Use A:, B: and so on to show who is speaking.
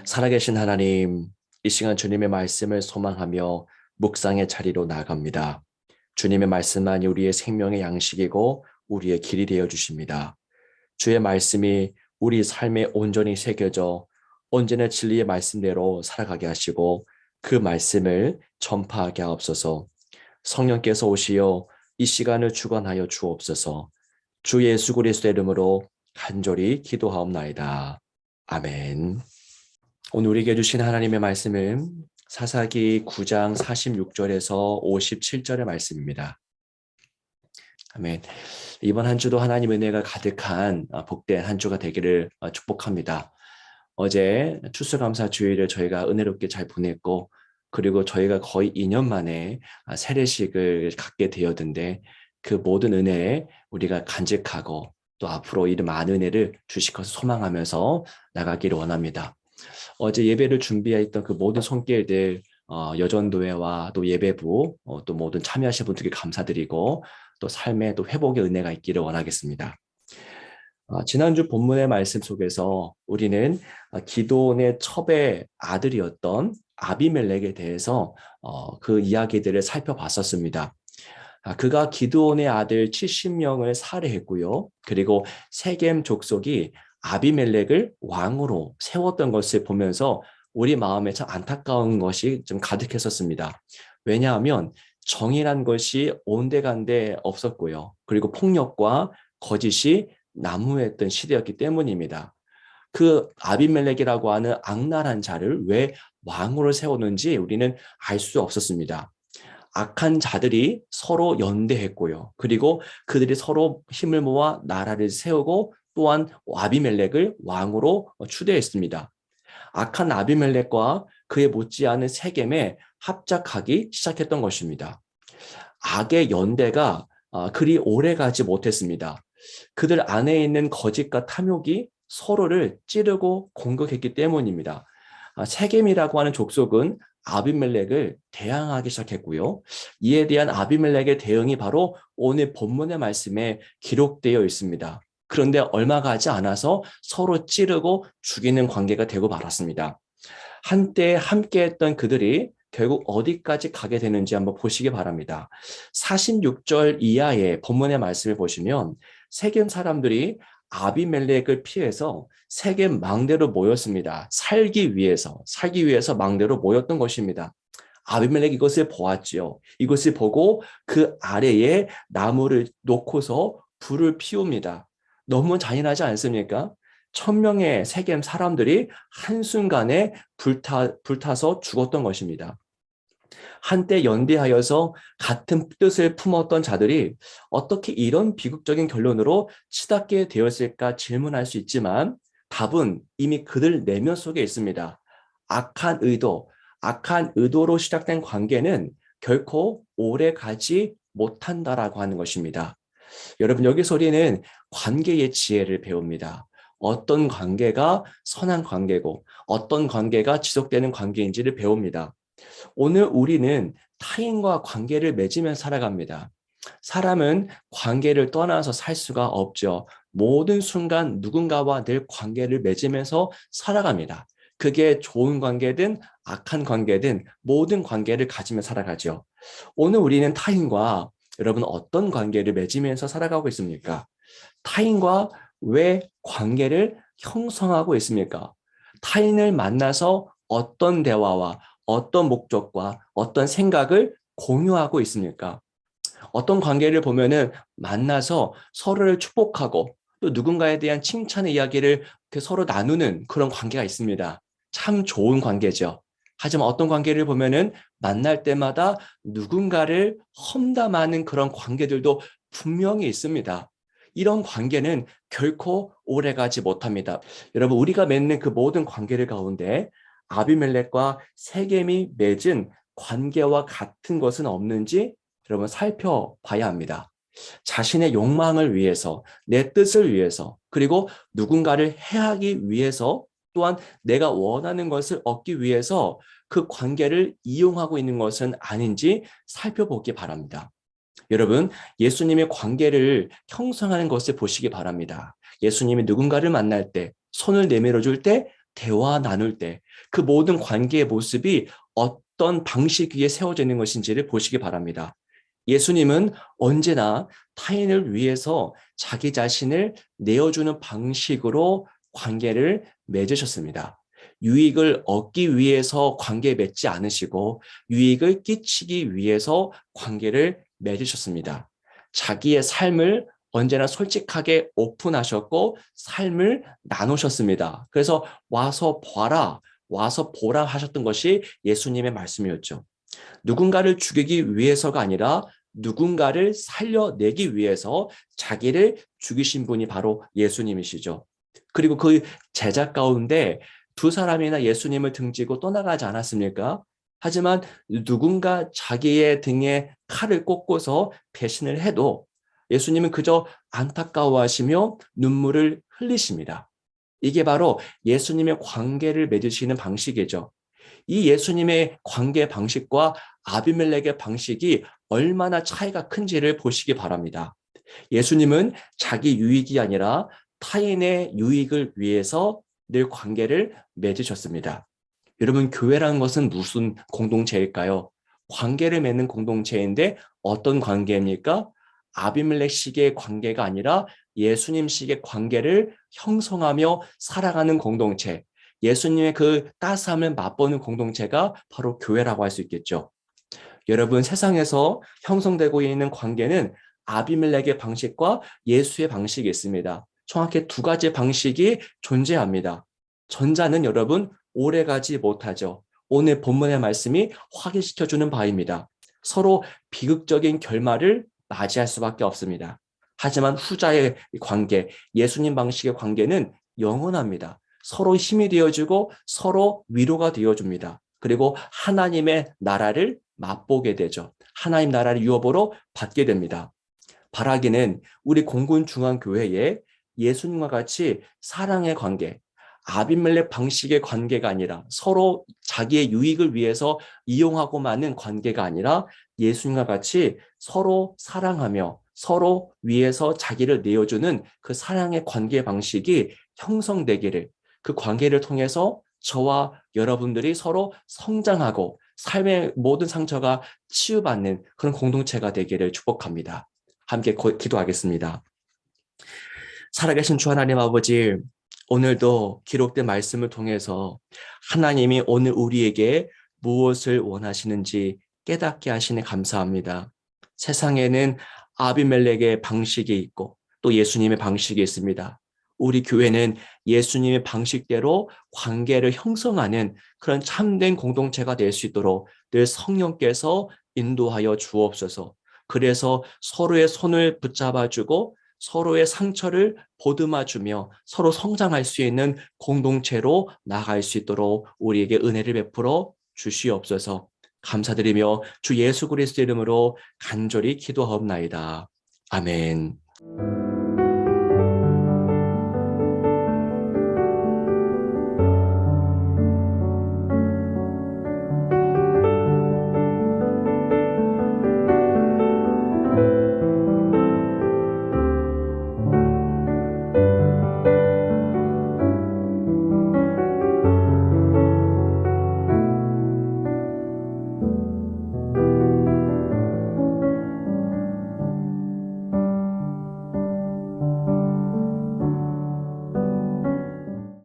A: 살아계신 하나님, 이 시간 주님의 말씀을 소망하며 묵상의 자리로 나아갑니다. 주님의 말씀만이 우리의 생명의 양식이고 우리의 길이 되어 주십니다. 주의 말씀이 우리 삶에 온전히 새겨져 언제나 진리의 말씀대로 살아가게 하시고 그 말씀을 전파하게 하옵소서. 성령께서 오시어 이 시간을 주관하여 주옵소서. 주 예수 그리스도의 이름으로 간절히 기도하옵나이다. 아멘. 오늘 우리에게 주신 하나님의 말씀은 사사기 9장 46절에서 57절의 말씀입니다. 아멘. 이번 한 주도 하나님 은혜가 가득한 복된 한 주가 되기를 축복합니다. 어제 추수감사 주일을 저희가 은혜롭게 잘 보냈고, 그리고 저희가 거의 2년 만에 세례식을 갖게 되었는데, 그 모든 은혜에 우리가 간직하고 또 앞으로 이런 많은 은혜를 주실 것을 소망하면서 나가기를 원합니다. 어제 예배를 준비했던 그 모든 손길들, 여전도회와 또 예배부, 또 모든 참여하신 분들께 감사드리고 또 삶에 또 회복의 은혜가 있기를 원하겠습니다. 지난주 본문의 말씀 속에서 우리는 기드온의 첩의 아들이었던 아비멜렉에 대해서 그 이야기들을 살펴봤었습니다. 그가 기드온의 아들 70명을 살해했고요. 그리고 세겜 족속이 아비멜렉을 왕으로 세웠던 것을 보면서 우리 마음에 참 안타까운 것이 좀 가득했었습니다. 왜냐하면 정의란 것이 온데간데 없었고요. 그리고 폭력과 거짓이 난무했던 시대였기 때문입니다. 그 아비멜렉이라고 하는 악랄한 자를 왜 왕으로 세웠는지 우리는 알 수 없었습니다. 악한 자들이 서로 연대했고요. 그리고 그들이 서로 힘을 모아 나라를 세우고 또한 아비멜렉을 왕으로 추대했습니다. 악한 아비멜렉과 그에 못지않은 세겜에 합작하기 시작했던 것입니다. 악의 연대가 그리 오래 가지 못했습니다. 그들 안에 있는 거짓과 탐욕이 서로를 찌르고 공격했기 때문입니다. 세겜이라고 하는 족속은 아비멜렉을 대항하기 시작했고요. 이에 대한 아비멜렉의 대응이 바로 오늘 본문의 말씀에 기록되어 있습니다. 그런데 얼마 가지 않아서 서로 찌르고 죽이는 관계가 되고 말았습니다. 한때 함께했던 그들이 결국 어디까지 가게 되는지 한번 보시기 바랍니다. 46절 이하의 본문의 말씀을 보시면 세겜 사람들이 아비멜렉을 피해서 세겜 망대로 모였습니다. 살기 위해서 망대로 모였던 것입니다. 아비멜렉 이것을 보았지요. 이것을 보고 그 아래에 나무를 놓고서 불을 피웁니다. 너무 잔인하지 않습니까? 1000명의 세겜 사람들이 한순간에 불타서 죽었던 것입니다. 한때 연대하여서 같은 뜻을 품었던 자들이 어떻게 이런 비극적인 결론으로 치닫게 되었을까 질문할 수 있지만 답은 이미 그들 내면 속에 있습니다. 악한 의도로 시작된 관계는 결코 오래 가지 못한다라고 하는 것입니다. 여러분, 여기서 우리는 관계의 지혜를 배웁니다. 어떤 관계가 선한 관계고 어떤 관계가 지속되는 관계인지를 배웁니다. 오늘 우리는 타인과 관계를 맺으며 살아갑니다. 사람은 관계를 떠나서 살 수가 없죠. 모든 순간 누군가와 늘 관계를 맺으면서 살아갑니다. 그게 좋은 관계든 악한 관계든 모든 관계를 가지며 살아가죠. 오늘 우리는 타인과 여러분 어떤 관계를 맺으면서 살아가고 있습니까? 타인과 왜 관계를 형성하고 있습니까? 타인을 만나서 어떤 대화와 어떤 목적과 어떤 생각을 공유하고 있습니까? 어떤 관계를 보면은 만나서 서로를 축복하고 또 누군가에 대한 칭찬의 이야기를 서로 나누는 그런 관계가 있습니다. 참 좋은 관계죠. 하지만 어떤 관계를 보면은 만날 때마다 누군가를 험담하는 그런 관계들도 분명히 있습니다. 이런 관계는 결코 오래가지 못합니다. 여러분, 우리가 맺는 그 모든 관계를 가운데 아비멜렉과 세겜이 맺은 관계와 같은 것은 없는지 여러분 살펴봐야 합니다. 자신의 욕망을 위해서, 내 뜻을 위해서, 그리고 누군가를 해하기 위해서, 또한 내가 원하는 것을 얻기 위해서 그 관계를 이용하고 있는 것은 아닌지 살펴보기 바랍니다. 여러분, 예수님의 관계를 형성하는 것을 보시기 바랍니다. 예수님이 누군가를 만날 때, 손을 내밀어 줄 때 대화 나눌 때 그 모든 관계의 모습이 어떤 방식 위에 세워져 있는 것인지를 보시기 바랍니다. 예수님은 언제나 타인을 위해서 자기 자신을 내어주는 방식으로 관계를 맺으셨습니다. 유익을 얻기 위해서 관계 맺지 않으시고 유익을 끼치기 위해서 관계를 맺으셨습니다. 자기의 삶을 언제나 솔직하게 오픈하셨고 삶을 나누셨습니다. 그래서 와서 봐라, 와서 보라 하셨던 것이 예수님의 말씀이었죠. 누군가를 죽이기 위해서가 아니라 누군가를 살려내기 위해서 자기를 죽이신 분이 바로 예수님이시죠. 그리고 그 제자 가운데 두 사람이나 예수님을 등지고 떠나가지 않았습니까? 하지만 누군가 자기의 등에 칼을 꽂고서 배신을 해도 예수님은 그저 안타까워하시며 눈물을 흘리십니다. 이게 바로 예수님의 관계를 맺으시는 방식이죠. 이 예수님의 관계 방식과 아비멜렉의 방식이 얼마나 차이가 큰지를 보시기 바랍니다. 예수님은 자기 유익이 아니라 타인의 유익을 위해서 늘 관계를 맺으셨습니다. 여러분, 교회라는 것은 무슨 공동체일까요? 관계를 맺는 공동체인데 어떤 관계입니까? 아비멜렉식의 관계가 아니라 예수님식의 관계를 형성하며 살아가는 공동체, 예수님의 그 따스함을 맛보는 공동체가 바로 교회라고 할 수 있겠죠. 여러분, 세상에서 형성되고 있는 관계는 아비멜렉의 방식과 예수의 방식이 있습니다. 정확히 두 가지 방식이 존재합니다. 전자는 여러분 오래가지 못하죠. 오늘 본문의 말씀이 확인시켜주는 바입니다. 서로 비극적인 결말을 맞이할 수밖에 없습니다. 하지만 후자의 관계, 예수님 방식의 관계는 영원합니다. 서로 힘이 되어주고 서로 위로가 되어줍니다. 그리고 하나님의 나라를 맛보게 되죠. 하나님 나라를 유업으로 받게 됩니다. 바라기는 우리 공군중앙교회에 예수님과 같이 사랑의 관계, 아비멜렉 방식의 관계가 아니라 서로 자기의 유익을 위해서 이용하고 마는 관계가 아니라 예수님과 같이 서로 사랑하며 서로 위해서 자기를 내어주는 그 사랑의 관계 방식이 형성되기를, 그 관계를 통해서 저와 여러분들이 서로 성장하고 삶의 모든 상처가 치유받는 그런 공동체가 되기를 축복합니다. 함께 기도하겠습니다. 살아계신 주 하나님 아버지, 오늘도 기록된 말씀을 통해서 하나님이 오늘 우리에게 무엇을 원하시는지 깨닫게 하시니 감사합니다. 세상에는 아비멜렉의 방식이 있고 또 예수님의 방식이 있습니다. 우리 교회는 예수님의 방식대로 관계를 형성하는 그런 참된 공동체가 될 수 있도록 늘 성령께서 인도하여 주옵소서. 그래서 서로의 손을 붙잡아주고 서로의 상처를 보듬어주며 서로 성장할 수 있는 공동체로 나아갈 수 있도록 우리에게 은혜를 베풀어 주시옵소서. 감사드리며 주 예수 그리스도 이름으로 간절히 기도하옵나이다. 아멘.